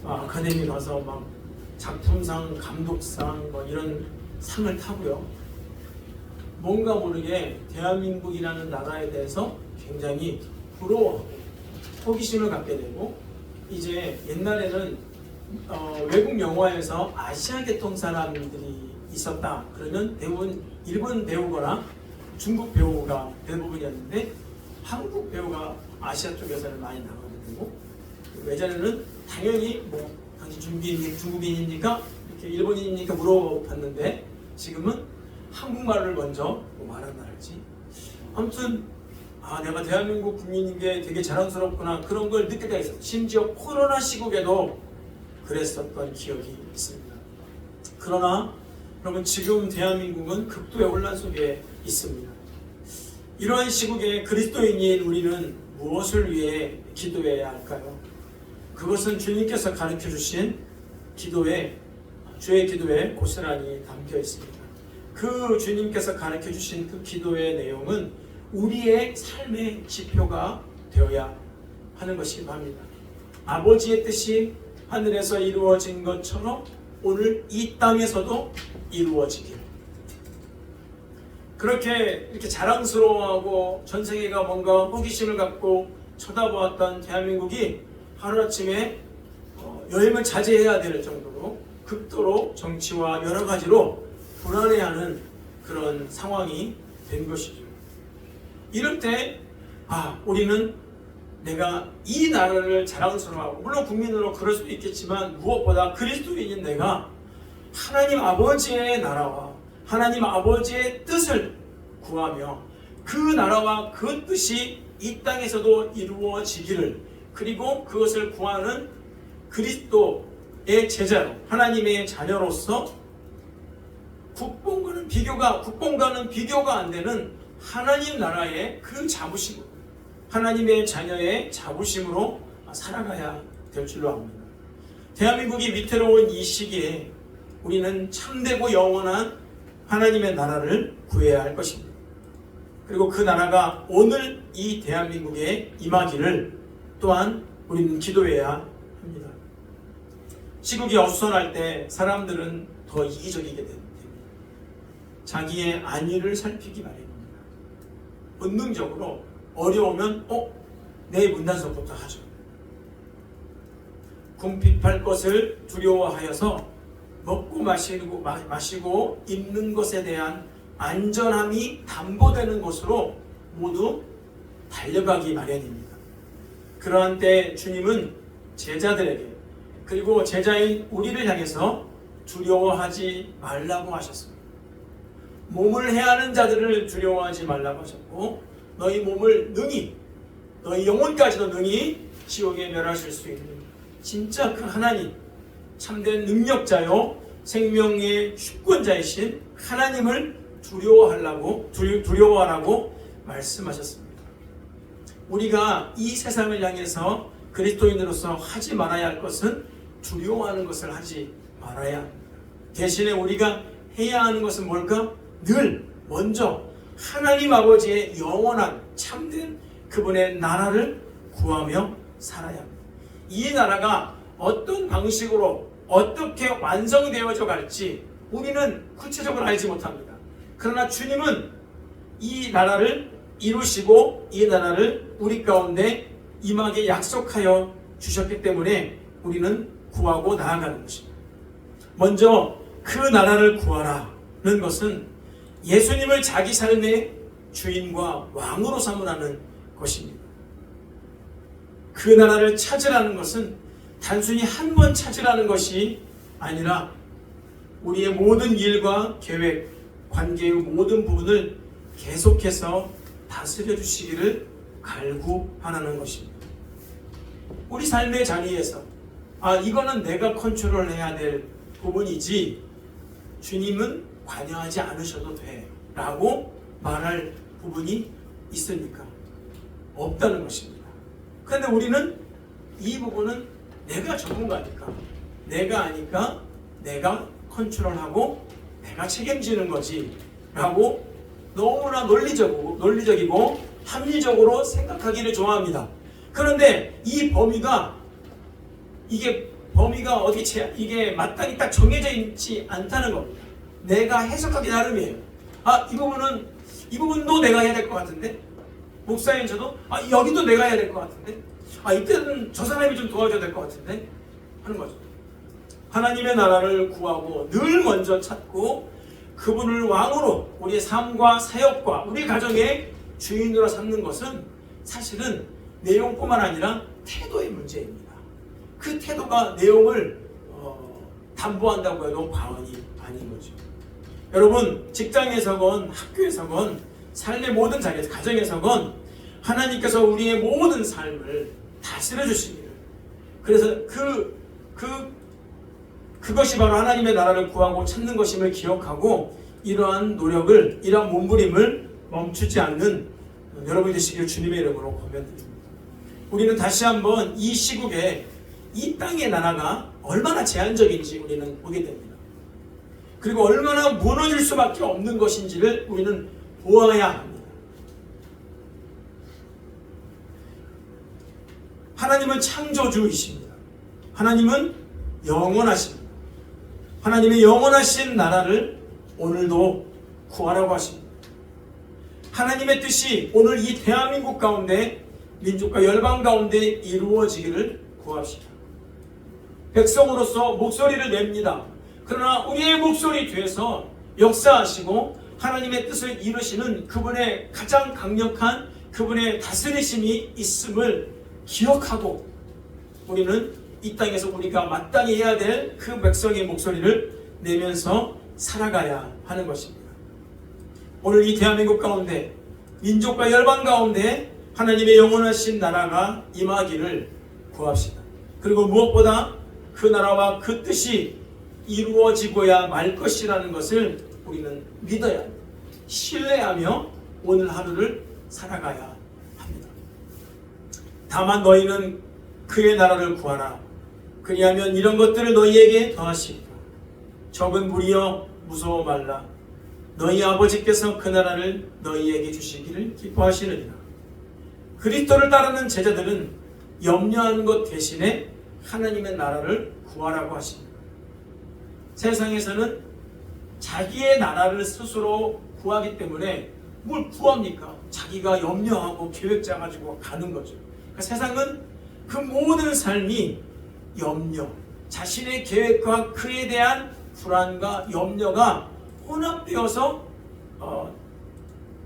아카데미 가서 막 작품상, 감독상 뭐 이런 상을 타고요. 뭔가 모르게 대한민국이라는 나라에 대해서 굉장히 부러워하고 호기심을 갖게 되고, 이제 옛날에는 외국 영화에서 아시아 계통 사람들이 있었다 그러면 대부분 일본 배우거나 중국 배우가 대부분이었는데, 한국 배우가 아시아 쪽에서는 많이 나거든요. 예전에는 당연히 뭐 당신 중국인입니까? 이렇게 일본인입니까? 물어봤는데, 지금은 한국말을 먼저 말한다 할지. 아무튼 내가 대한민국 국민인 게 되게 자랑스럽구나, 그런 걸 느낄 때가 있어요. 심지어 코로나 시국에도 그랬었던 기억이 있습니다. 그러나 여러분, 지금 대한민국은 극도의 혼란 속에 있습니다. 이러한 시국에 그리스도인인 우리는 무엇을 위해 기도해야 할까요? 그것은 주님께서 가르쳐 주신 주의 기도에 고스란히 담겨 있습니다. 그 주님께서 가르쳐 주신 그 기도의 내용은 우리의 삶의 지표가 되어야 하는 것이기도 합니다. 아버지의 뜻이 하늘에서 이루어진 것처럼 오늘 이 땅에서도 이루어지길. 그렇게 이렇게 자랑스러워하고 전 세계가 뭔가 호기심을 갖고 쳐다보았던 대한민국이 하루아침에 여행을 자제해야 될 정도로 극도로 정치와 여러 가지로 불안해하는 그런 상황이 된 것이죠. 이럴 때 우리는 내가 이 나라를 자랑스러워하고, 물론 국민으로 그럴 수도 있겠지만 무엇보다 그리스도인인 내가 하나님 아버지의 나라와 하나님 아버지의 뜻을 구하며 그 나라와 그 뜻이 이 땅에서도 이루어지기를, 그리고 그것을 구하는 그리스도의 제자로, 하나님의 자녀로서 국뽕과는 비교가 안 되는 하나님 나라의 그 자부심, 하나님의 자녀의 자부심으로 살아가야 될 줄로 압니다. 대한민국이 위태로운 이 시기에 우리는 참되고 영원한 하나님의 나라를 구해야 할 것입니다. 그리고 그 나라가 오늘 이 대한민국에 임하기를 또한 우리는 기도해야 합니다. 시국이 어수선할 때 사람들은 더 이기적이게 됩니다. 자기의 안위를 살피기 마련입니다. 본능적으로 어려우면 내 문단속부터 하죠. 궁핍할 것을 두려워하여서 먹고 마시고 입는 것에 대한 안전함이 담보되는 곳으로 모두 달려가기 마련입니다. 그러한 때 주님은 제자들에게, 그리고 제자인 우리를 향해서 두려워하지 말라고 하셨습니다. 몸을 해하는 자들을 두려워하지 말라고 하셨고, 너희 몸을 능히, 너희 영혼까지도 능히 지옥에 멸하실 수 있는 진짜 그 하나님, 참된 능력자요 생명의 주권자이신 하나님을 두려워하라고 말씀하셨습니다. 우리가 이 세상을 향해서 그리스도인으로서 하지 말아야 할 것은 두려워하는 것을 하지 말아야 합니다. 대신에 우리가 해야 하는 것은 뭘까? 늘 먼저 하나님 아버지의 영원한 참된 그분의 나라를 구하며 살아야 합니다. 이 나라가 어떤 방식으로 어떻게 완성되어져 갈지 우리는 구체적으로 알지 못합니다. 그러나 주님은 이 나라를 이루시고 이 나라를 우리 가운데 임하게 약속하여 주셨기 때문에 우리는 구하고 나아가는 것입니다. 먼저 그 나라를 구하라는 것은 예수님을 자기 삶의 주인과 왕으로 삼으라는 것입니다. 그 나라를 찾으라는 것은 단순히 한 번 찾으라는 것이 아니라 우리의 모든 일과 계획, 관계의 모든 부분을 계속해서 다스려 주시기를 갈구하라는 것입니다. 우리 삶의 자리에서 이거는 내가 컨트롤해야 될 부분이지 주님은 관여하지 않으셔도 돼 라고 말할 부분이 있습니까? 없다는 것입니다. 그런데 우리는 이 부분은 내가 전문가니까, 내가 아니까 내가 컨트롤하고 내가 책임지는 거지 라고 너무나 논리적이고 합리적으로 생각하기를 좋아합니다. 그런데 이 범위가 이게 범위가 어떻게 이게 마땅히 딱 정해져 있지 않다는 겁니다. 내가 해석하기 나름이에요. 이 부분도 내가 해야 될 것 같은데, 목사인 저도 여기도 내가 해야 될 것 같은데, 이때는 저 사람이 좀 도와줘야 될 것 같은데 하는 거죠. 하나님의 나라를 구하고 늘 먼저 찾고 그분을 왕으로 우리의 삶과 사역과 우리 가정의 주인으로 삼는 것은 사실은 내용뿐만 아니라 태도의 문제입니다. 그 태도가 내용을 담보한다고 해도 과언이 아닌 거죠. 여러분, 직장에서건 학교에서건 삶의 모든 자리에서, 가정에서건 하나님께서 우리의 모든 삶을 다스려 주시기를, 그래서 그것이 바로 하나님의 나라를 구하고 찾는 것임을 기억하고 이러한 노력을, 이러한 몸부림을 멈추지 않는 여러분이 되시길 주님의 이름으로 권면드립니다. 우리는 다시 한번 이 시국에 이 땅의 나라가 얼마나 제한적인지 우리는 보게 됩니다. 그리고 얼마나 무너질 수밖에 없는 것인지를 우리는 보아야 합니다. 하나님은 창조주이십니다. 하나님은 영원하십니다. 하나님의 영원하신 나라를 오늘도 구하라고 하십니다. 하나님의 뜻이 오늘 이 대한민국 가운데, 민족과 열방 가운데 이루어지기를 구합시다. 백성으로서 목소리를 냅니다. 그러나 우리의 목소리 뒤에서 역사하시고 하나님의 뜻을 이루시는 그분의 가장 강력한 그분의 다스리심이 있음을 기억하고 우리는 이 땅에서 우리가 마땅히 해야 될 그 백성의 목소리를 내면서 살아가야 하는 것입니다. 오늘 이 대한민국 가운데, 민족과 열방 가운데 하나님의 영원하신 나라가 임하기를 구합시다. 그리고 무엇보다 그 나라와 그 뜻이 이루어지고야 말 것이라는 것을 우리는 믿어야 합니다. 신뢰하며 오늘 하루를 살아가야 합니다. 다만 너희는 그의 나라를 구하라. 그리하면 이런 것들을 너희에게 더하시리라. 적은 무리여 무서워 말라. 너희 아버지께서 그 나라를 너희에게 주시기를 기뻐하시느니라. 그리스도를 따르는 제자들은 염려하는 것 대신에 하나님의 나라를 구하라고 하십니다. 세상에서는 자기의 나라를 스스로 구하기 때문에 뭘 구합니까? 자기가 염려하고 계획 짜가지고 가는 거죠. 그러니까 세상은 그 모든 삶이 염려, 자신의 계획과 그에 대한 불안과 염려가 혼합되어서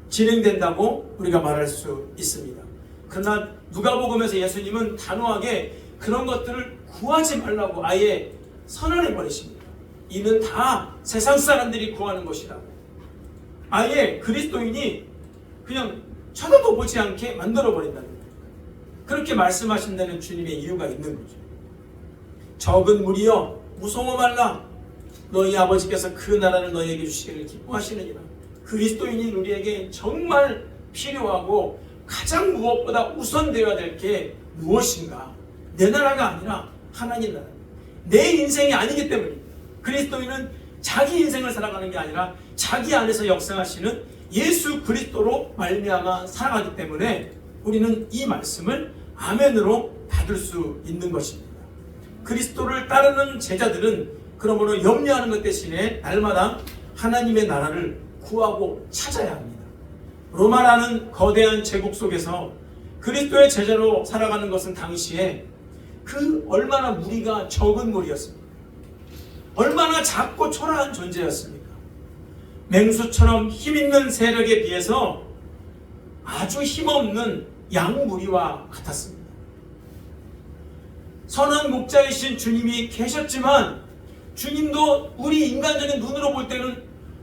진행된다고 우리가 말할 수 있습니다. 그러나 누가복음에서 예수님은 단호하게 그런 것들을 구하지 말라고 아예 선언해 버리십니다. 이는 다 세상 사람들이 구하는 것이라고. 아예 그리스도인이 그냥 쳐다도 보지 않게 만들어 버린다는 거예요. 그렇게 말씀하신다는 주님의 이유가 있는 거죠. 적은 무리여 무서워 말라. 너희 아버지께서 그 나라를 너희에게 주시기를 기뻐하시느니라. 그리스도인인 우리에게 정말 필요하고 가장 무엇보다 우선되어야 될 게 무엇인가? 내 나라가 아니라 하나님 나라, 내 인생이 아니기 때문입니다. 그리스도인은 자기 인생을 살아가는 게 아니라 자기 안에서 역사하시는 예수 그리스도로 말미암아 살아가기 때문에 우리는 이 말씀을 아멘으로 받을 수 있는 것입니다. 그리스도를 따르는 제자들은 그러므로 염려하는 것 대신에 날마다 하나님의 나라를 구하고 찾아야 합니다. 로마라는 거대한 제국 속에서 그리스도의 제자로 살아가는 것은 당시에 그 얼마나 무리가 적은 무리였습니까? 얼마나 작고 초라한 존재였습니까? 맹수처럼 힘있는 세력에 비해서 아주 힘없는 양무리와 같았습니다. 선한 목자이신 주님이 계셨지만 주님도 우리 인간적인 눈으로 볼 때는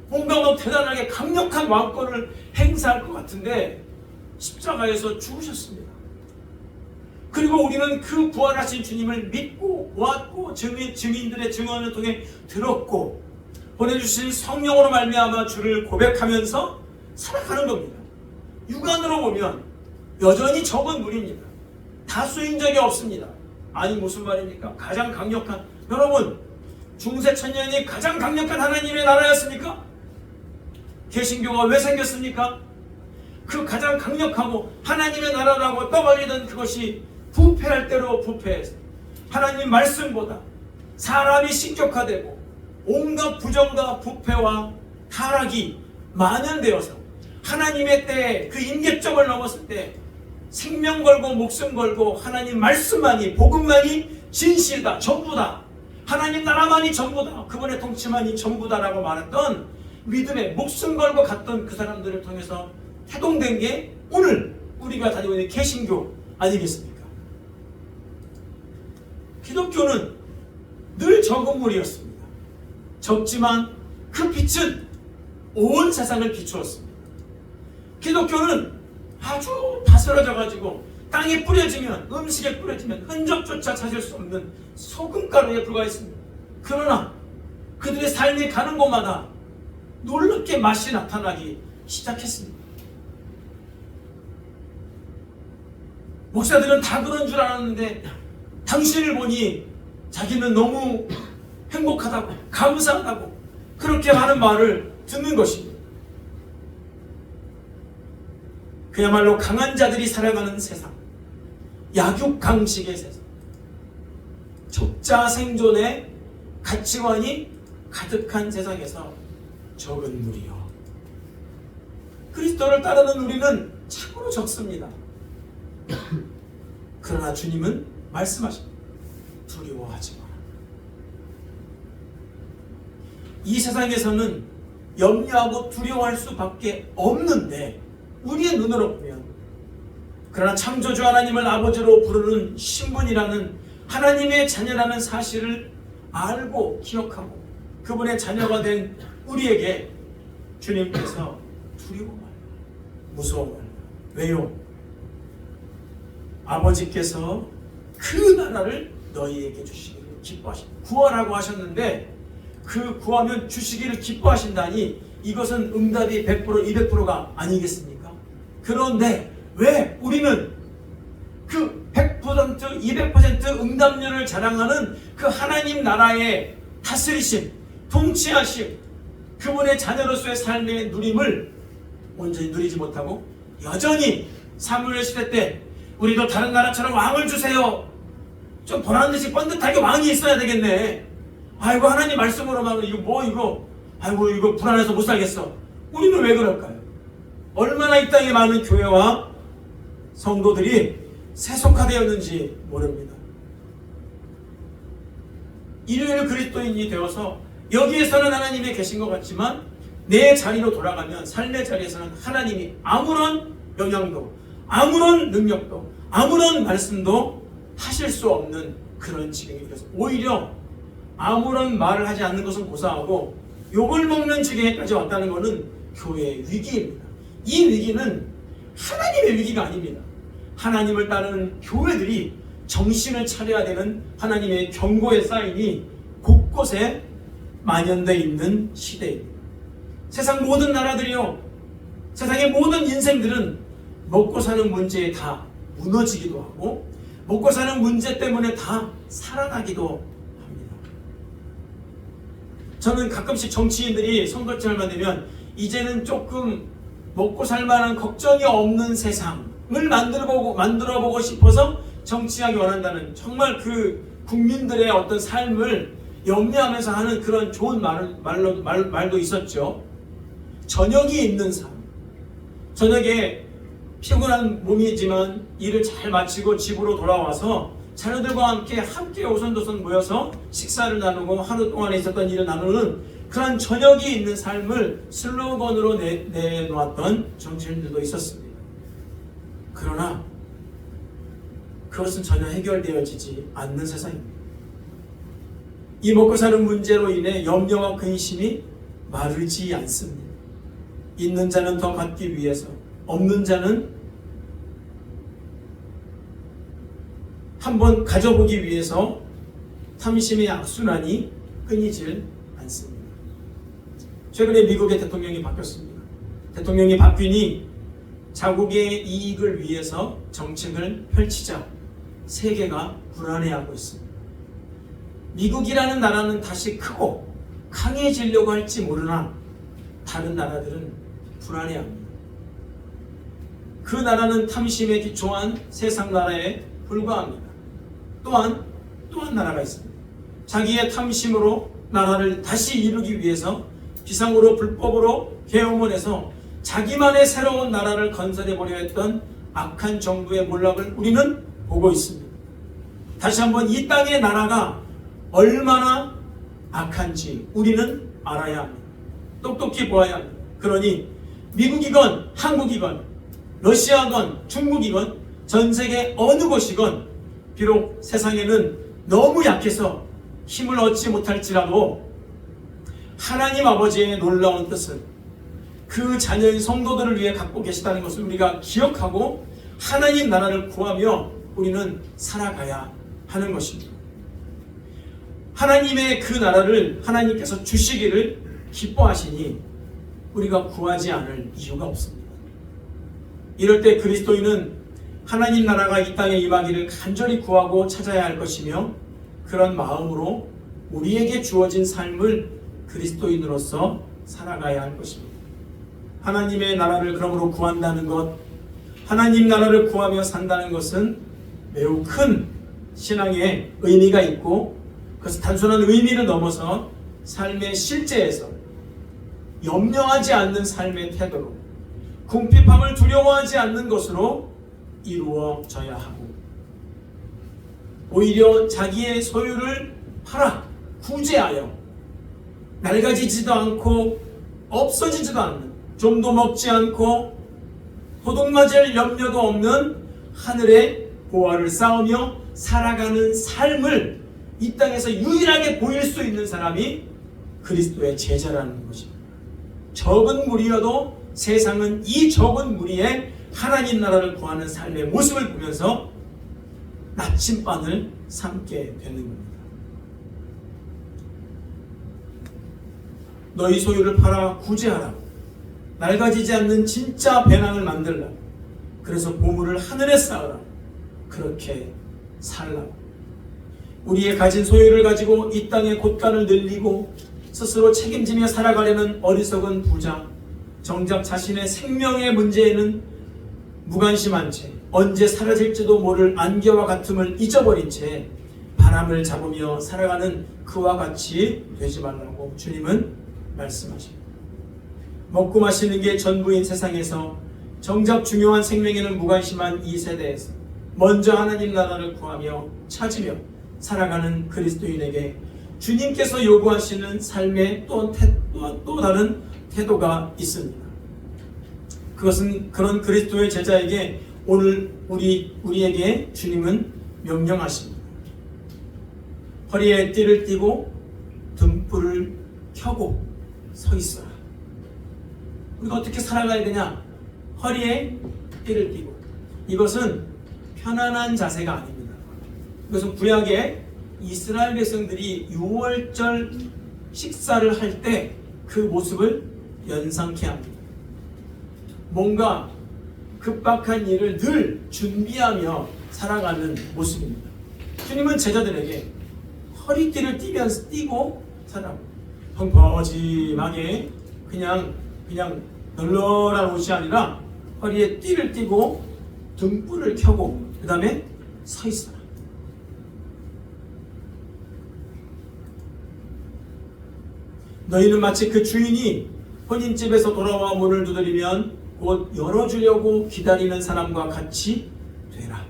뭔가 뭐 대단하게 강력한 왕권을 행사할 것 같은데 십자가에서 죽으셨습니다. 그리고 우리는 그 부활하신 주님을 믿고 보았고 증인들의 증언을 통해 들었고 보내주신 성령으로 말미암아 주를 고백하면서 살아가는 겁니다. 육안으로 보면 여전히 적은 무리입니다. 다수인 적이 없습니다. 아니 무슨 말입니까? 가장 강력한, 여러분 중세천년이 가장 강력한 하나님의 나라였습니까? 개신교가 왜 생겼습니까? 그 가장 강력하고 하나님의 나라라고 떠벌리던 그것이 부패할 대로 부패해서 하나님 말씀보다 사람이 신격화되고 온갖 부정과 부패와 타락이 만연되어서 하나님의 때에 그 임계점을 넘었을 때 생명 걸고 목숨 걸고 하나님 말씀만이, 복음만이 진실이다, 전부다, 하나님 나라만이 전부다, 그분의 통치만이 전부다라고 말했던 믿음에 목숨 걸고 갔던 그 사람들을 통해서 태동된 게 오늘 우리가 다니고 있는 개신교 아니겠습니까? 기독교는 늘 적은 물이었습니다. 적지만 그 빛은 온 세상을 비추었습니다. 기독교는 아주 다스러져가지고 땅에 뿌려지면, 음식에 뿌려지면 흔적조차 찾을 수 없는 소금가루에 불과했습니다. 그러나 그들의 삶이 가는 곳마다 놀랍게 맛이 나타나기 시작했습니다. 목사들은 다 그런 줄 알았는데 당신을 보니 자기는 너무 행복하다고, 감사하다고 그렇게 하는 말을 듣는 것입니다. 그야말로 강한 자들이 살아가는 세상, 약육강식의 세상, 적자 생존의 가치관이 가득한 세상에서 적은 무리요, 그리스도를 따르는 우리는 참으로 적습니다. 그러나 주님은 말씀하십니다. 두려워하지 마라. 이 세상에서는 염려하고 두려워할 수밖에 없는데 우리의 눈으로 보면, 그러나 창조주 하나님을 아버지로 부르는 신분이라는 하나님의 자녀라는 사실을 알고 기억하고 그분의 자녀가 된 우리에게 주님께서 두려워 말라, 무서워 말라. 왜요? 아버지께서 그 나라를 너희에게 주시기를 기뻐하신다. 구하라고 하셨는데 그 구하면 주시기를 기뻐하신다니 이것은 응답이 100% 200%가 아니겠습니까? 그런데 왜 우리는 그 100% 200% 응답률을 자랑하는 그 하나님 나라의 다스리심, 통치하심, 그분의 자녀로서의 삶의 누림을 온전히 누리지 못하고 여전히 사무엘 시대 때 우리도 다른 나라처럼 왕을 주세요, 좀 보란듯이 번듯하게 왕이 있어야 되겠네, 아이고 하나님 말씀으로만 이거 아이고 이거 불안해서 못 살겠어, 우리는 왜 그럴까요? 얼마나 이 땅에 많은 교회와 성도들이 세속화되었는지 모릅니다. 일요일 그리스도인이 되어서 여기에서는 하나님이 계신 것 같지만 내 자리로 돌아가면 삶의 자리에서는 하나님이 아무런 영향도, 아무런 능력도, 아무런 말씀도 하실 수 없는 그런 지경이 되어서 오히려 아무런 말을 하지 않는 것은 고사하고 욕을 먹는 지경에까지 왔다는 것은 교회의 위기입니다. 이 위기는 하나님의 위기가 아닙니다. 하나님을 따르는 교회들이 정신을 차려야 되는 하나님의 경고의 사인이 곳곳에 만연되어 있는 시대입니다. 세상 모든 나라들이요, 세상의 모든 인생들은 먹고 사는 문제에 다 무너지기도 하고 먹고 사는 문제 때문에 다 살아나기도 합니다. 저는 가끔씩 정치인들이 선거철만 되면 이제는 조금 먹고 살 만한 걱정이 없는 세상을 만들어보고 싶어서 정치하기 원한다는, 정말 그 국민들의 어떤 삶을 염려하면서 하는 그런 좋은 말도 있었죠. 저녁이 있는 삶, 저녁에 피곤한 몸이지만 일을 잘 마치고 집으로 돌아와서 자녀들과 함께 오손도손 모여서 식사를 나누고 하루 동안에 있었던 일을 나누는 그런 저녁이 있는 삶을 슬로건으로 내놓았던 정치인들도 있었습니다. 그러나 그것은 전혀 해결되어지지 않는 세상입니다. 이 먹고 사는 문제로 인해 염려와 근심이 마르지 않습니다. 있는 자는 더 갖기 위해서, 없는 자는 한번 가져보기 위해서 탐심의 악순환이 끊이질 않습니다. 최근에 미국의 대통령이 바뀌었습니다. 대통령이 바뀌니 자국의 이익을 위해서 정책을 펼치자 세계가 불안해하고 있습니다. 미국이라는 나라는 다시 크고 강해지려고 할지 모르나 다른 나라들은 불안해합니다. 그 나라는 탐심에 기초한 세상 나라에 불과합니다. 또한 또 한 나라가 있습니다. 자기의 탐심으로 나라를 다시 이루기 위해서 비상으로 불법으로 계엄을 해서 자기만의 새로운 나라를 건설해 보려 했던 악한 정부의 몰락을 우리는 보고 있습니다. 다시 한번 이 땅의 나라가 얼마나 악한지 우리는 알아야 합니다. 똑똑히 보아야 합니다. 그러니 미국이건 한국이건 러시아건 중국이건 전 세계 어느 곳이건 비록 세상에는 너무 약해서 힘을 얻지 못할지라도 하나님 아버지의 놀라운 뜻은 그 자녀인 성도들을 위해 갖고 계시다는 것을 우리가 기억하고 하나님 나라를 구하며 우리는 살아가야 하는 것입니다. 하나님의 그 나라를 하나님께서 주시기를 기뻐하시니 우리가 구하지 않을 이유가 없습니다. 이럴 때 그리스도인은 하나님 나라가 이 땅에 임하기를 간절히 구하고 찾아야 할 것이며 그런 마음으로 우리에게 주어진 삶을 그리스도인으로서 살아가야 할 것입니다. 하나님의 나라를 그러므로 구한다는 것, 하나님 나라를 구하며 산다는 것은 매우 큰 신앙의 의미가 있고 그것은 단순한 의미를 넘어서 삶의 실제에서 염려하지 않는 삶의 태도로 궁핍함을 두려워하지 않는 것으로 이루어져야 하고 오히려 자기의 소유를 팔아 구제하여 낡아지지도 않고 없어지지도 않는 좀도 먹지 않고 도둑맞을 염려도 없는 하늘의 보화를 쌓으며 살아가는 삶을 이 땅에서 유일하게 보일 수 있는 사람이 그리스도의 제자라는 것입니다. 적은 무리여도 세상은 이 적은 무리에 하나님 나라를 구하는 삶의 모습을 보면서 나침반을 삼게 되는 겁니다. 너희 소유를 팔아 구제하라. 낡아지지 않는 진짜 배낭을 만들라. 그래서 보물을 하늘에 쌓으라. 그렇게 살라. 우리의 가진 소유를 가지고 이 땅의 곳간을 늘리고 스스로 책임지며 살아가려는 어리석은 부자, 정작 자신의 생명의 문제에는 무관심한 채 언제 사라질지도 모를 안개와 같음을 잊어버린 채 바람을 잡으며 살아가는 그와 같이 되지 말라고 주님은 말씀하십니다. 먹고 마시는 게 전부인 세상에서 정작 중요한 생명에는 무관심한 이 세대에서 먼저 하나님 나라를 구하며 찾으며 살아가는 그리스도인에게 주님께서 요구하시는 삶의 또 다른 태도가 있습니다. 그것은 그런 그리스도의 제자에게 오늘 우리에게 주님은 명령하십니다. 허리에 띠를 띠고 등불을 켜고 서 있어라. 우리가 어떻게 살아가야 되냐? 허리에 띠를 띠고. 이것은 편안한 자세가 아닙니다. 이것은 구약의 이스라엘 백성들이 6월절 식사를 할 때 그 모습을 연상케 합니다. 뭔가 급박한 일을 늘 준비하며 살아가는 모습입니다. 주님은 제자들에게 허리띠를 띠고 살아가고 펑퍼짐하게 그냥 널널한 옷이 아니라 허리에 띠를 띠고 등불을 켜고 그 다음에 서 있어라. 너희는 마치 그 주인이 혼인집에서 돌아와 문을 두드리면 곧 열어주려고 기다리는 사람과 같이 되라.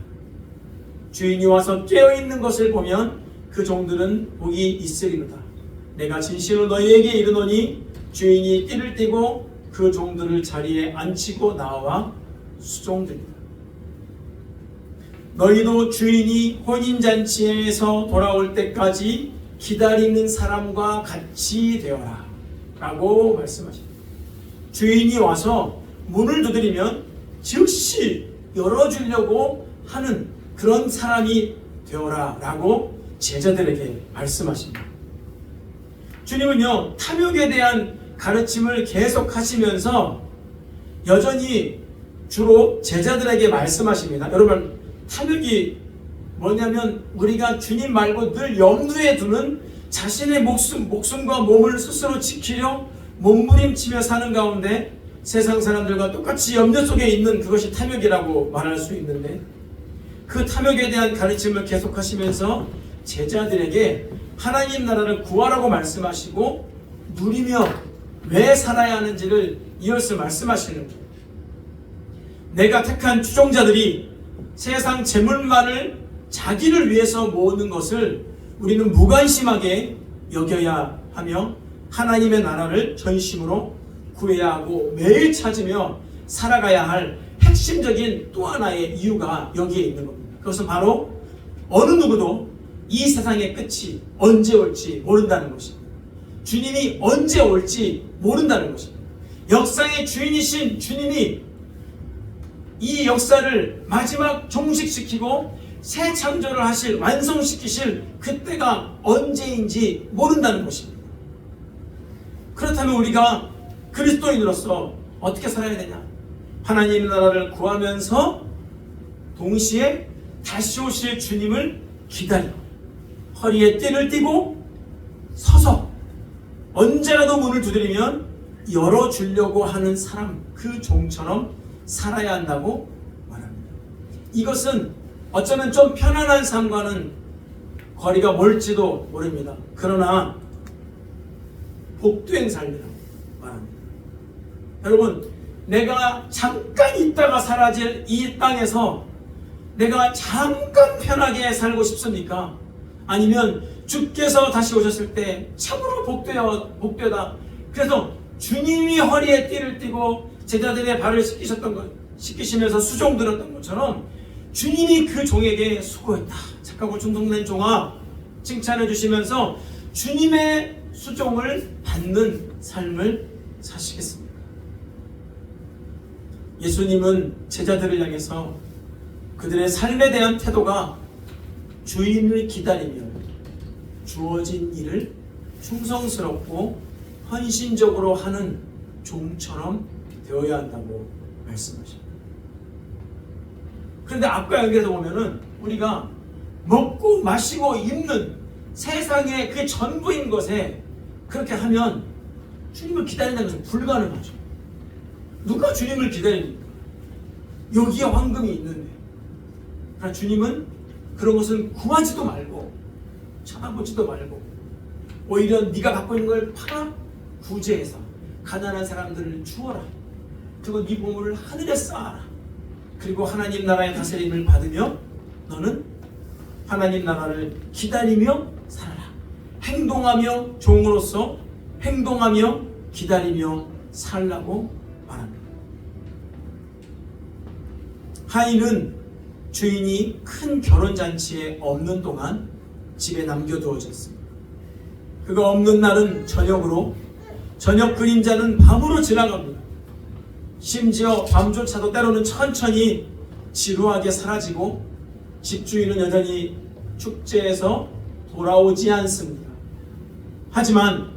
주인이 와서 깨어있는 것을 보면 그 종들은 복이 있으리로다. 내가 진실로 너희에게 이르노니 주인이 띠를 띠고 그 종들을 자리에 앉히고 나와 수종드리라. 너희도 주인이 혼인잔치에서 돌아올 때까지 기다리는 사람과 같이 되어라 라고 말씀하십니다. 주인이 와서 문을 두드리면 즉시 열어주려고 하는 그런 사람이 되어라 라고 제자들에게 말씀하십니다. 주님은요, 탐욕에 대한 가르침을 계속 하시면서 여전히 주로 제자들에게 말씀하십니다. 여러분, 탐욕이 뭐냐면 우리가 주님 말고 늘 염두에 두는 자신의 목숨과 몸을 스스로 지키려 몸부림치며 사는 가운데 세상 사람들과 똑같이 염려 속에 있는 그것이 탐욕이라고 말할 수 있는데 그 탐욕에 대한 가르침을 계속하시면서 제자들에게 하나님 나라를 구하라고 말씀하시고 누리며 왜 살아야 하는지를 이어서 말씀하시는 거예요. 내가 택한 추종자들이 세상 재물만을 자기를 위해서 모으는 것을 우리는 무관심하게 여겨야 하며 하나님의 나라를 전심으로 구해야 하고 매일 찾으며 살아가야 할 핵심적인 또 하나의 이유가 여기에 있는 겁니다. 그것은 바로 어느 누구도 이 세상의 끝이 언제 올지 모른다는 것입니다. 주님이 언제 올지 모른다는 것입니다. 역사의 주인이신 주님이 이 역사를 마지막 종식시키고 새 창조를 하실, 완성시키실 그때가 언제인지 모른다는 것입니다. 그렇다면 우리가 그리스도인으로서 어떻게 살아야 되냐? 하나님 나라를 구하면서 동시에 다시 오실 주님을 기다려 허리에 띠를 띠고 서서 언제라도 문을 두드리면 열어주려고 하는 사람, 그 종처럼 살아야 한다고 말합니다. 이것은 어쩌면 좀 편안한 삶과는 거리가 멀지도 모릅니다. 그러나 복된 삶이라고 말합니다. 여러분, 내가 잠깐 있다가 사라질 이 땅에서 내가 잠깐 편하게 살고 싶습니까? 아니면 주께서 다시 오셨을 때 참으로 복되다. 그래서 주님이 허리에 띠를 띠고 제자들의 발을 씻기시면서 수종 들었던 것처럼 주님이 그 종에게 수고했다, 착하고 충성된 종아 칭찬해 주시면서 주님의 수종을 받는 삶을 사시겠습니까? 예수님은 제자들을 향해서 그들의 삶에 대한 태도가 주인을 기다리며 주어진 일을 충성스럽고 헌신적으로 하는 종처럼 되어야 한다고 말씀하십니다. 그런데 앞과 연결해서 보면은 우리가 먹고 마시고 입는 세상의 그 전부인 것에 그렇게 하면 주님을 기다린다는 것은 불가능하죠. 누가 주님을 기다립니까? 여기에 황금이 있는데. 그러나 주님은 그런 것은 구하지도 말고 쳐다보지도 말고 오히려 네가 갖고 있는 걸 팔아 구제해서 가난한 사람들을 주어라. 그리고 네 보물을 하늘에 쌓아라. 그리고 하나님 나라의 다스림을 받으며 너는 하나님 나라를 기다리며 살아라. 행동하며 종으로서 행동하며 기다리며 살라고 말합니다. 하인은 주인이 큰 결혼잔치에 없는 동안 집에 남겨두어졌습니다. 그가 없는 날은 저녁으로, 저녁 그림자는 밤으로 지나갑니다. 심지어 밤조차도 때로는 천천히 지루하게 사라지고 집주인은 여전히 축제에서 돌아오지 않습니다. 하지만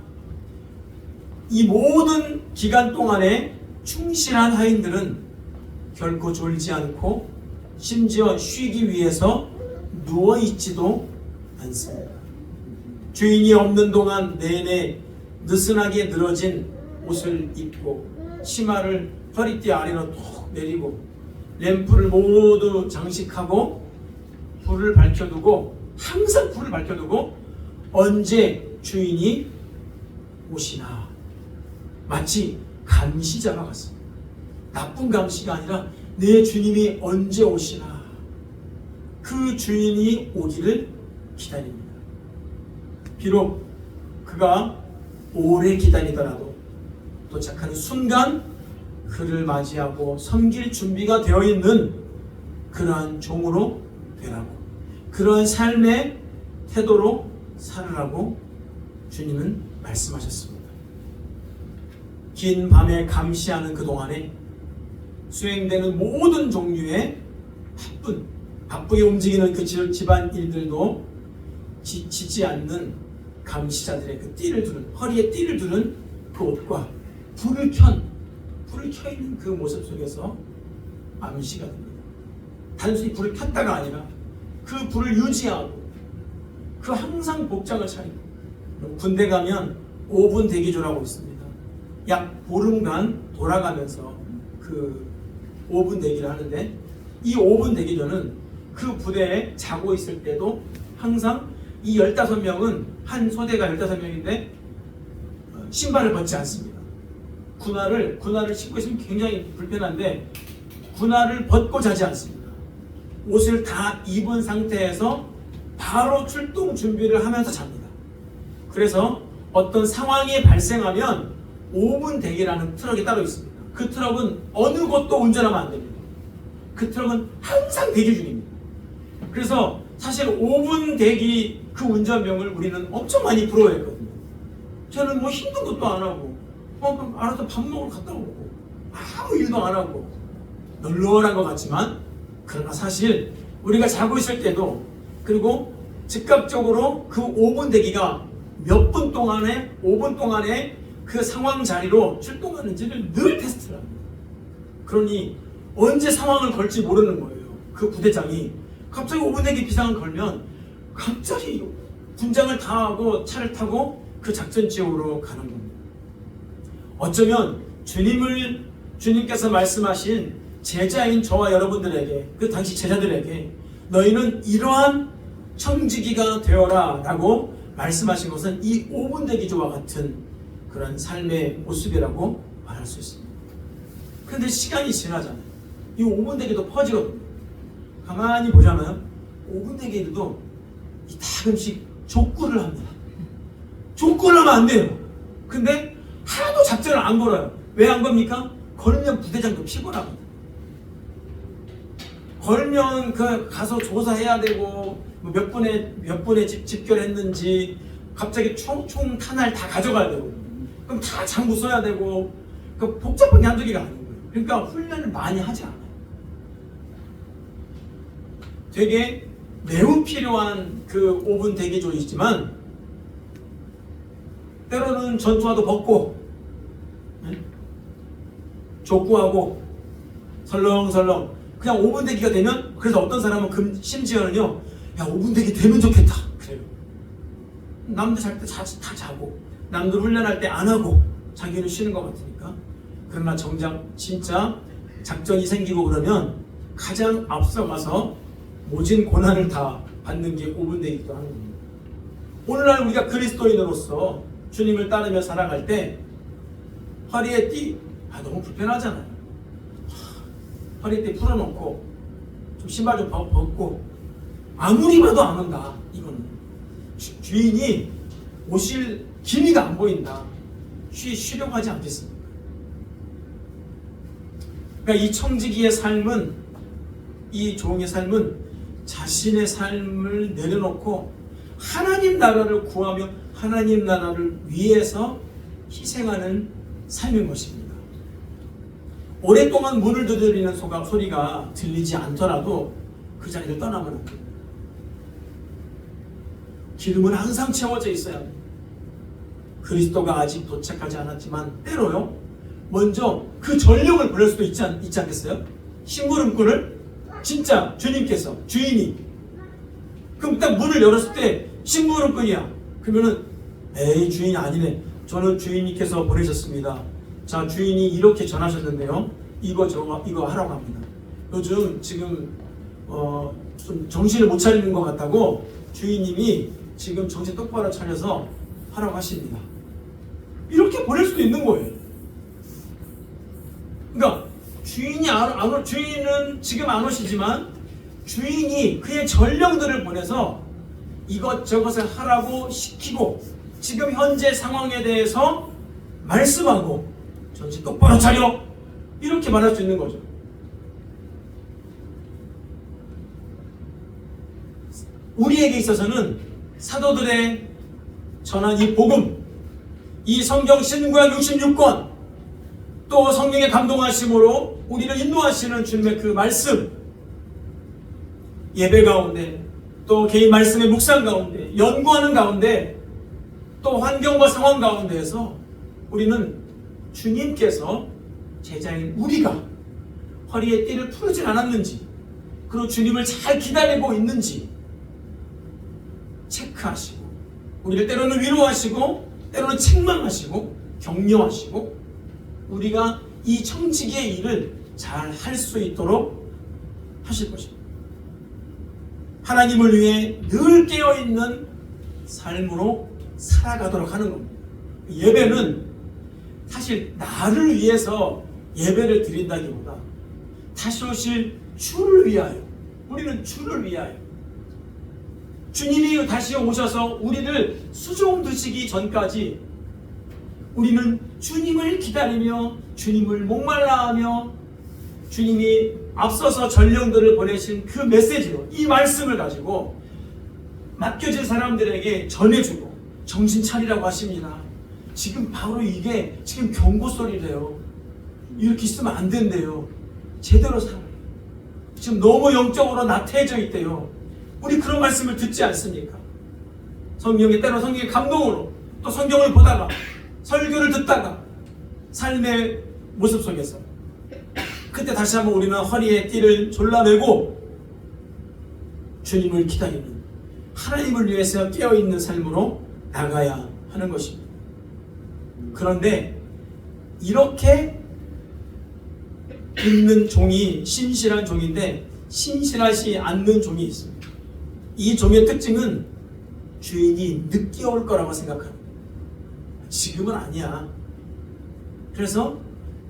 이 모든 기간 동안에 충실한 하인들은 결코 졸지 않고 심지어 쉬기 위해서 누워있지도 않습니다. 주인이 없는 동안 내내 느슨하게 늘어진 옷을 입고 치마를 허리띠 아래로 톡 내리고 램프를 모두 장식하고 불을 밝혀두고, 항상 불을 밝혀두고 언제 주인이 오시나 마치 감시자가 같습니다. 나쁜 감시가 아니라 내 주님이 언제 오시나 그 주인이 오기를 기다립니다. 비록 그가 오래 기다리더라도 도착하는 순간 그를 맞이하고 섬길 준비가 되어 있는 그러한 종으로 되라고, 그러한 삶의 태도로 살으라고 주님은 말씀하셨습니다. 긴 밤에 감시하는 그 동안에 수행되는 모든 종류의 바쁘게 움직이는 그 집안 일들도 지치지 않는 감시자들의 그 띠를 두른, 허리에 띠를 두른 그 옷과 불을 켜 있는 그 모습 속에서 암시가 됩니다. 단순히 불을 켰다가 아니라 그 불을 유지하고 그 항상 복장을 차리고, 군대 가면 5분 대기조라고 있습니다. 약 보름간 돌아가면서 그 5분 대기를 하는데, 이 5분 대기조는 그 부대에 자고 있을 때도 항상 이 15명은 한 소대가 15명인데 신발을 벗지 않습니다. 군화를 신고 있으면 굉장히 불편한데 군화를 벗고 자지 않습니다. 옷을 다 입은 상태에서 바로 출동 준비를 하면서 잡니다. 그래서 어떤 상황이 발생하면 5분 대기라는 트럭이 따로 있습니다. 그 트럭은 어느 곳도 운전하면 안 됩니다. 그 트럭은 항상 대기 중입니다. 그래서 사실 5분 대기 그 운전병을 우리는 엄청 많이 부러워했거든요. 저는 뭐 힘든 것도 안 하고 그럼 알아서 밥 먹으러 갔다 오고 아무 일도 안 하고 널널한 것 같지만, 그러나 사실 우리가 자고 있을 때도, 그리고 즉각적으로 그 5분 대기가 몇 분 동안에 5분 동안에 그 상황 자리로 출동하는지를 늘 테스트를 합니다. 그러니 언제 상황을 걸지 모르는 거예요. 그 부대장이 갑자기 5분 대기 비상을 걸면 갑자기 군장을 다 하고 차를 타고 그 작전 지역으로 가는 겁니다. 어쩌면 주님께서 말씀하신 제자인 저와 여러분들에게, 그 당시 제자들에게 너희는 이러한 청지기가 되어라 라고 말씀하신 것은 이 5분 대기조와 같은 그런 삶의 모습이라고 말할 수 있습니다. 그런데 시간이 지나잖아요. 이 5분 대기도 퍼지거든요. 가만히 보자면 5분 대기도 가끔씩 족구를 합니다. 족구를 하면 안 돼요. 근데 하나도 작전을 안 걸어요. 왜 안 겁니까? 걸면 부대장도 피곤합니다. 걸면 가서 조사해야 되고 몇 분에 집결했는지, 갑자기 총 탄알 다 가져가야 되고, 그럼 다 장구 써야 되고, 복잡한 게 한두 개가 아닌 거예요. 그러니까 훈련을 많이 하지 않아요. 되게 매우 필요한 그 5분 대기조이지만 때로는 전투화도 벗고 족구하고 설렁설렁 그냥 5분 대기가 되면, 그래서 어떤 사람은 심지어는요, 야 5분 대기 되면 좋겠다 그래요. 남들 잘 때 다 자고, 남들 훈련할 때 안 하고 자기는 쉬는 것 같으니까. 그러나 정작 진짜 작전이 생기고 그러면 가장 앞서가서 모진 고난을 다 받는 게 5분 대기도 하는 겁니다. 오늘날 우리가 그리스도인으로서 주님을 따르며 살아갈 때 허리에 너무 불편하잖아요. 허리에 띠 풀어놓고 좀 신발 좀 벗고 아무리 봐도 안 온다. 이거는 주인이 오실 기미가 안 보인다. 쉬려고 하지 않겠습니까? 그러니까 이 청지기의 삶은, 이 종의 삶은 자신의 삶을 내려놓고 하나님 나라를 구하며 하나님 나라를 위해서 희생하는 삶인 것입니다. 오랫동안 문을 두드리는 소리가 들리지 않더라도 그 자리를 떠나면 안 됩니다. 기름은 항상 채워져 있어야 합니다. 그리스도가 아직 도착하지 않았지만 때로요, 먼저 그 전력을 보낼 수도 있지 않겠어요? 심부름꾼을 진짜 주인이 그럼 딱 문을 열었을 때 심부름꾼이야. 그러면은 에이 주인이 아니네. 저는 주인님께서 보내셨습니다. 자 주인이 이렇게 전하셨는데요. 이거 하라고 합니다. 요즘 지금 좀 정신을 못 차리는 것 같다고 주인님이 지금 정신 똑바로 차려서 하라고 하십니다. 이렇게 보낼 수도 있는 거예요. 그러니까 주인은 지금 안 오시지만 주인이 그의 전령들을 보내서 이것저것을 하라고 시키고 지금 현재 상황에 대해서 말씀하고 정신 똑바로 차려! 이렇게 말할 수 있는 거죠. 우리에게 있어서는 사도들의 전한 이 복음, 이 성경 신구약 66권, 또 성경의 감동하심으로 우리를 인도하시는 주님의 그 말씀, 예배 가운데, 또 개인 말씀의 묵상 가운데, 연구하는 가운데, 또 환경과 상황 가운데에서 우리는 주님께서 제자인 우리가 허리에 띠를 풀지 않았는지, 그리고 주님을 잘 기다리고 있는지 체크하시고, 우리를 때로는 위로하시고 때로는 책망하시고 격려하시고 우리가 이 청지기의 일을 잘 할 수 있도록 하실 것입니다. 하나님을 위해 늘 깨어있는 삶으로 살아가도록 하는 겁니다. 예배는 사실 나를 위해서 예배를 드린다기보다 다시 오실 주를 위하여, 우리는 주를 위하여, 주님이 다시 오셔서 우리를 수종 드시기 전까지 우리는 주님을 기다리며 주님을 목말라하며 주님이 앞서서 전령들을 보내신 그 메시지로 이 말씀을 가지고 맡겨진 사람들에게 전해주고 정신 차리라고 하십니다. 지금 바로 이게 지금 경고 소리래요. 이렇게 있으면 안 된대요. 제대로 살아요. 지금 너무 영적으로 나태해져 있대요. 우리 그런 말씀을 듣지 않습니까? 성경에 때로 성경의 감동으로 또 성경을 보다가 설교를 듣다가 삶의 모습 속에서 그때 다시 한번 우리는 허리에 띠를 졸라매고 주님을 기다리는 하나님을 위해서 깨어있는 삶으로 나가야 하는 것입니다. 그런데 이렇게 있는 종이 신실한 종인데 신실하지 않는 종이 있습니다. 이 종의 특징은 주인이 늦게 올 거라고 생각합니다. 지금은 아니야. 그래서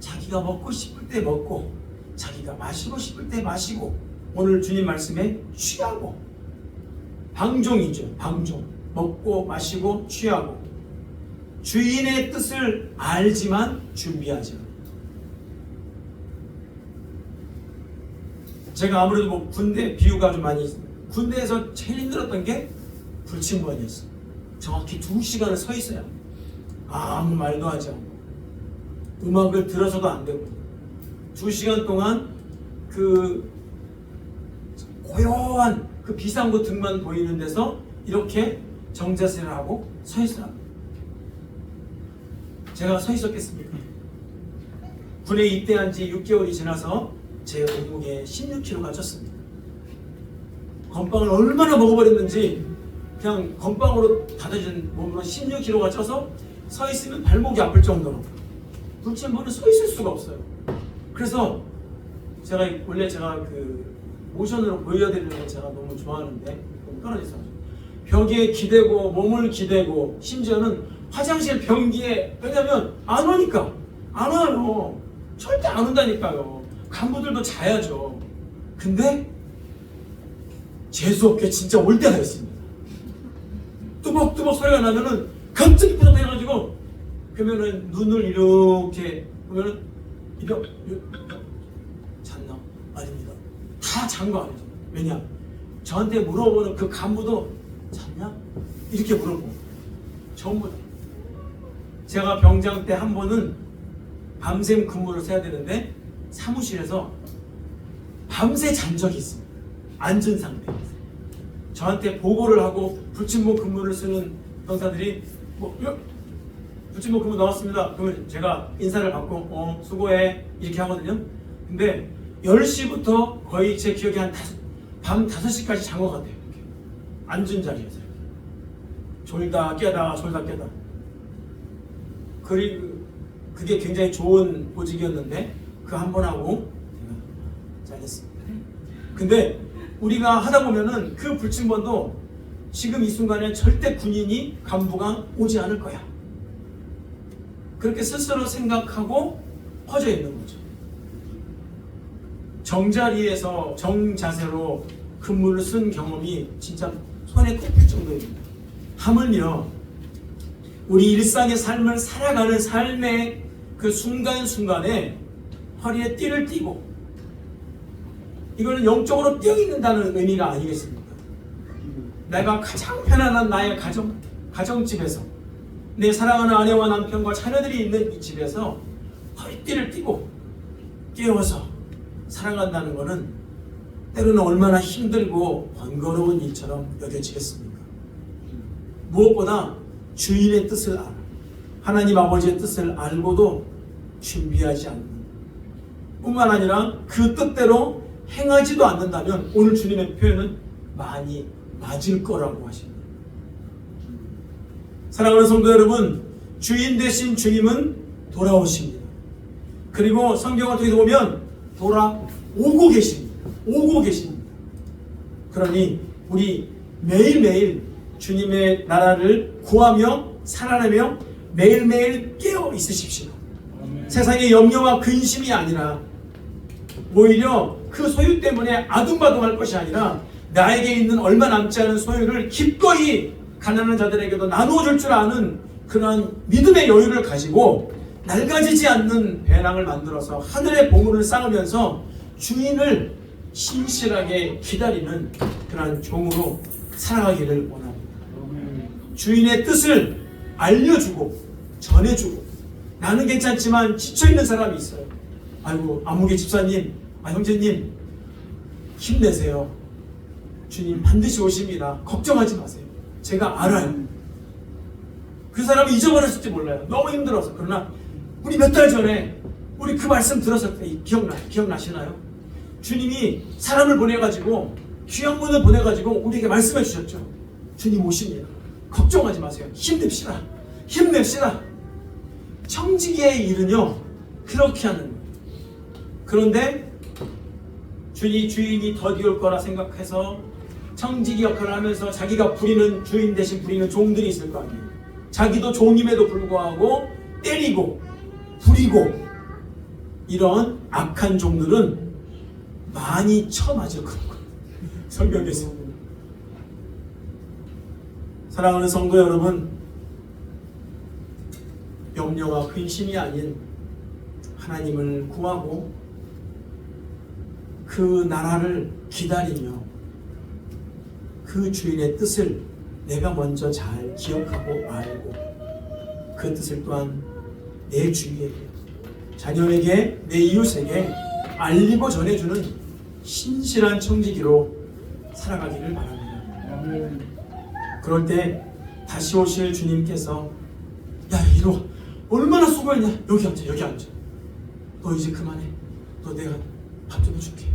자기가 먹고 싶을 때 먹고 자기가 마시고 싶을 때 마시고 오늘 주님 말씀에 취하고 방종이죠. 방종. 먹고 마시고 취하고 주인의 뜻을 알지만 준비하지 않아요. 제가 아무래도 뭐 군대 비유가 좀 많이 있습니다. 군대에서 제일 힘들었던 게 불침번이었어요. 정확히 2시간을 서 있어야 합니다. 아무 말도 하지 않고 음악을 들어서도 안 되고 2시간 동안 그 고요한 그 비상구 등만 보이는 데서 이렇게 정자세를 하고 서 있어야 합니다. 제가 서 있었겠습니까? 군에 입대한 지 6개월이 지나서 제 몸무게 16kg가 쪘습니다. 건빵을 얼마나 먹어버렸는지 그냥 건빵으로 다져진 몸으로 16kg가 쪄서 서 있으면 발목이 아플 정도로 불침번은 서 있을 수가 없어요. 그래서 원래 제가 그 모션으로 보여드리는 걸 제가 너무 좋아하는데 너무 떨어져서 벽에 기대고 몸을 기대고 심지어는 화장실 변기에 왜냐면 안 오니까 안 와요. 절대 안 온다니까요. 간부들도 자야죠. 근데 재수없게 진짜 올 때가 있습니다. 뚜벅뚜벅 소리가 나면은 갑자기 부닥해가지고 그러면은 눈을 이렇게 보면은 이렇게 잤나? 아닙니다. 다 잔 거 아니죠. 왜냐? 저한테 물어보는 그 간부도 잤냐? 이렇게 물어보고 전부 다. 제가 병장 때 한 번은 밤샘 근무를 해야 되는데 사무실에서 밤새 잔 적이 있습니다. 앉은 상태에서. 저한테 보고를 하고 불침번 근무를 쓰는 병사들이 불침번 근무 나왔습니다. 그러면 제가 인사를 받고 수고해 이렇게 하거든요. 근데 10시부터 거의 제 기억에 밤 5시까지 잔 것 같아요. 이렇게. 앉은 자리에서 졸다 깨다 졸다 깨다. 그게 굉장히 좋은 보직이었는데 그 한 번 하고 제가 잘렸습니다. 근데 우리가 하다 보면은 그 불침번도 지금 이 순간에 절대 군인이 간부가 오지 않을 거야. 그렇게 스스로 생각하고 퍼져 있는 거죠. 정자리에서 정자세로 근무를 쓴 경험이 진짜 손에 꼽힐 정도입니다. 하물며 우리 일상의 삶을 살아가는 삶의 그 순간순간에 허리에 띠를 띠고 이거는 영적으로 뛰어있는다는 의미가 아니겠습니까? 내가 가장 편안한 나의 가정집에서 내 사랑하는 아내와 남편과 자녀들이 있는 이 집에서 허리띠를 띠고 깨워서 살아간다는 것은 때로는 얼마나 힘들고 번거로운 일처럼 여겨지겠습니까? 무엇보다 주인의 뜻을 알아 하나님 아버지의 뜻을 알고도 준비하지 않는 뿐만 아니라 그 뜻대로 행하지도 않는다면 오늘 주님의 표현은 많이 맞을 거라고 하십니다. 사랑하는 성도 여러분, 주인 되신 주님은 돌아오십니다. 그리고 성경을 통해서 보면 돌아오고 계십니다. 오고 계십니다. 그러니 우리 매일매일 주님의 나라를 구하며 살아내며 매일매일 깨어 있으십시오. 세상의 염려와 근심이 아니라 오히려 그 소유 때문에 아둥바둥할 것이 아니라 나에게 있는 얼마 남지 않은 소유를 기꺼이 가난한 자들에게도 나누어 줄 줄 아는 그러한 믿음의 여유를 가지고 낡아지지 않는 배낭을 만들어서 하늘의 보물을 쌓으면서 주인을 신실하게 기다리는 그러한 종으로 살아가기를 원합니다. 주인의 뜻을 알려주고 전해주고, 나는 괜찮지만 지쳐있는 사람이 있어요. 아이고 아무개 집사님, 형제님 힘내세요. 주님 반드시 오십니다. 걱정하지 마세요. 제가 알아요. 그 사람이 잊어버렸을지 몰라요. 너무 힘들어서. 그러나 우리 몇 달 전에 우리 그 말씀 들었을 때 기억나시나요? 주님이 사람을 보내가지고 귀한 분을 보내가지고 우리에게 말씀해 주셨죠. 주님 오십니다. 걱정하지 마세요. 힘냅시다. 힘냅시다. 청지기의 일은요 그렇게 하는 거예요. 그런데 주인이 더디 올 거라 생각해서 청지기 역할을 하면서 자기가 부리는, 주인 대신 부리는 종들이 있을 거 아니에요. 자기도 종임에도 불구하고 때리고 부리고 이런 악한 종들은 많이 쳐맞을 거예요. 성경에서. 사랑하는 성도 여러분, 염려와 근심이 아닌 하나님을 구하고 그 나라를 기다리며 그 주인의 뜻을 내가 먼저 잘 기억하고 알고 그 뜻을 또한 내 주위에게, 자녀에게, 내 이웃에게 알리고 전해주는 신실한 청지기로 살아가기를 바랍니다. 그럴 때 다시 오실 주님께서 야 이리 와, 얼마나 수고했냐, 여기 앉아, 너 이제 그만해, 너 내가 밥 좀 해줄게.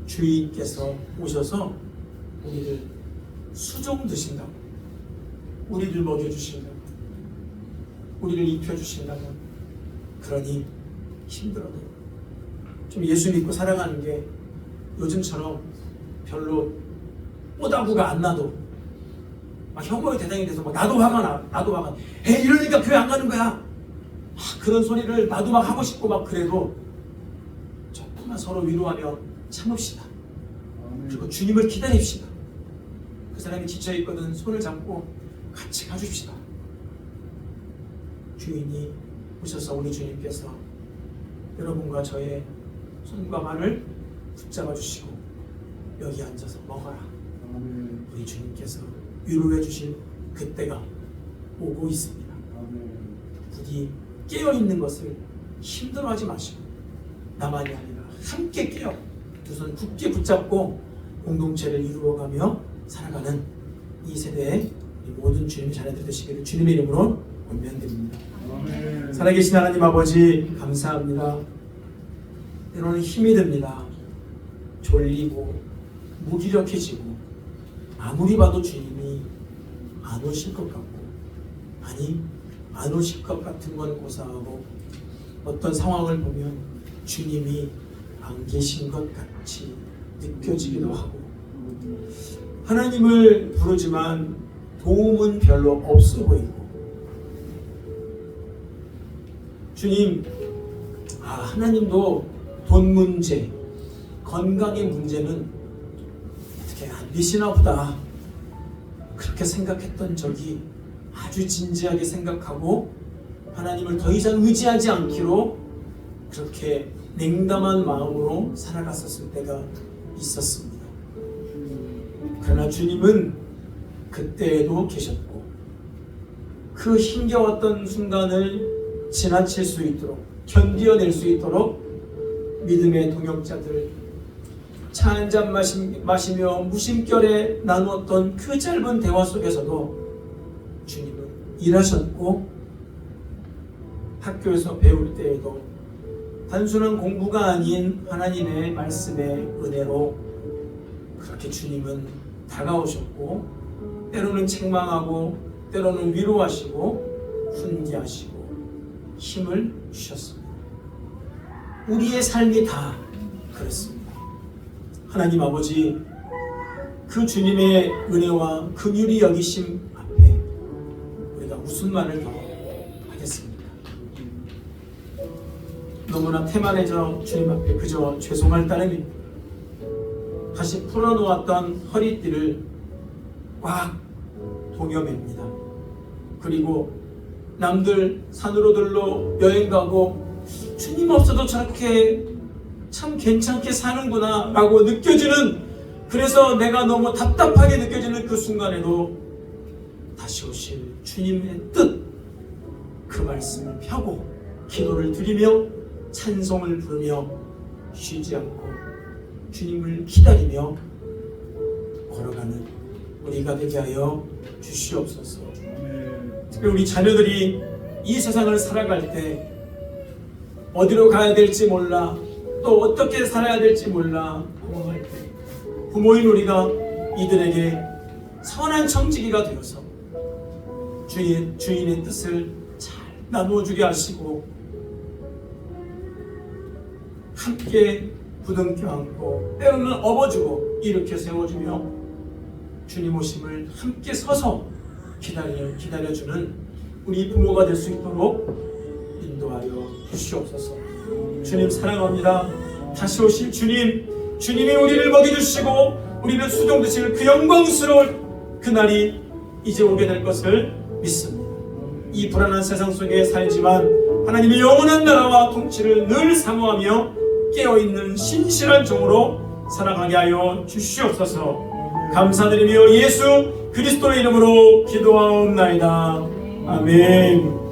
주인께서 오셔서 우리를 수종 드신다고, 우리를 먹여주신다고, 우리를 입혀주신다고. 그러니 힘들어도 좀 예수 믿고 살아가는 게 요즘처럼 별로 뽀다구가 안 나도 막 혐오의 대상이 돼서 막 나도 화가 나. 에이 이러니까 교회 안 가는 거야. 막 그런 소리를 나도 막 하고 싶고 막 그래도 조금만 서로 위로하며 참읍시다. 그리고 주님을 기다립시다. 그 사람이 지쳐있거든 손을 잡고 같이 가줍시다. 주인이 오셔서 우리 주님께서 여러분과 저의 손과 발을 붙잡아 주시고 여기 앉아서 먹어라. 우리 주님께서 위로해 주실 그때가 오고 있습니다. 부디 깨어있는 것을 힘들어하지 마시고 나만이 아니라 함께 깨어 두 손 굳게 붙잡고 공동체를 이루어가며 살아가는 이 세대의 모든 주님의 자녀들 되시기를 주님의 이름으로 권면드립니다. 살아계신 하나님 아버지 감사합니다. 때로는 힘이 듭니다. 졸리고 무기력해지고 아무리 봐도 주님이 안 오실 것 같고, 아니 안 오실 것 같은 건 고사하고 어떤 상황을 보면 주님이 안 계신 것 같이 느껴지기도 하고 하나님을 부르지만 도움은 별로 없어 보이고 주님, 하나님도 돈 문제, 건강의 문제는 어떻게 안 되시나 보다 그렇게 생각했던 적이 아주 진지하게 생각하고 하나님을 더 이상 의지하지 않기로 그렇게 냉담한 마음으로 살아갔었을 때가 있었습니다. 그러나 주님은 그때에도 계셨고 그 힘겨웠던 순간을 지나칠 수 있도록, 견뎌낼 수 있도록 믿음의 동역자들 차 한잔 마시며 무심결에 나누었던 그 짧은 대화 속에서도 주님은 일하셨고, 학교에서 배울 때에도 단순한 공부가 아닌 하나님의 말씀의 은혜로 그렇게 주님은 다가오셨고, 때로는 책망하고 때로는 위로하시고 훈계하시고 힘을 주셨습니다. 우리의 삶이 다 그렇습니다. 하나님 아버지, 그 주님의 은혜와 긍휼히 여기심 앞에 우리가 무슨 말을 더 하겠습니까? 너무나 태만해져 주님 앞에 그저 죄송할 따름입니다. 다시 풀어놓았던 허리띠를 꽉 동여맵니다. 그리고 남들 산으로들로 여행 가고 주님 없어도 저렇게 참 괜찮게 사는구나 라고 느껴지는, 그래서 내가 너무 답답하게 느껴지는 그 순간에도 다시 오실 주님의 뜻, 그 말씀을 펴고 기도를 드리며 찬송을 부르며 쉬지 않고 주님을 기다리며 걸어가는 우리가 되게 하여 주시옵소서. 특히 우리 자녀들이 이 세상을 살아갈 때 어디로 가야 될지 몰라, 또 어떻게 살아야 될지 몰라 방황할 때 부모인 우리가 이들에게 선한 청지기가 되어서 주인의 뜻을 잘 나누어주게 하시고 함께 부둥켜 안고 때로는 업어주고 일으켜 세워주며 주님 오심을 함께 서서 기다려주는 우리 부모가 될 수 있도록 인도하여 주시옵소서. 주님 사랑합니다. 다시 오실 주님이 우리를 먹여주시고 우리를 수종드실 그 영광스러운 그날이 이제 오게 될 것을 믿습니다. 이 불안한 세상 속에 살지만 하나님의 영원한 나라와 통치를 늘 사모하며 깨어있는 신실한 종으로 살아가게 하여 주시옵소서. 감사드리며 예수 그리스도의 이름으로 기도하옵나이다. 아멘.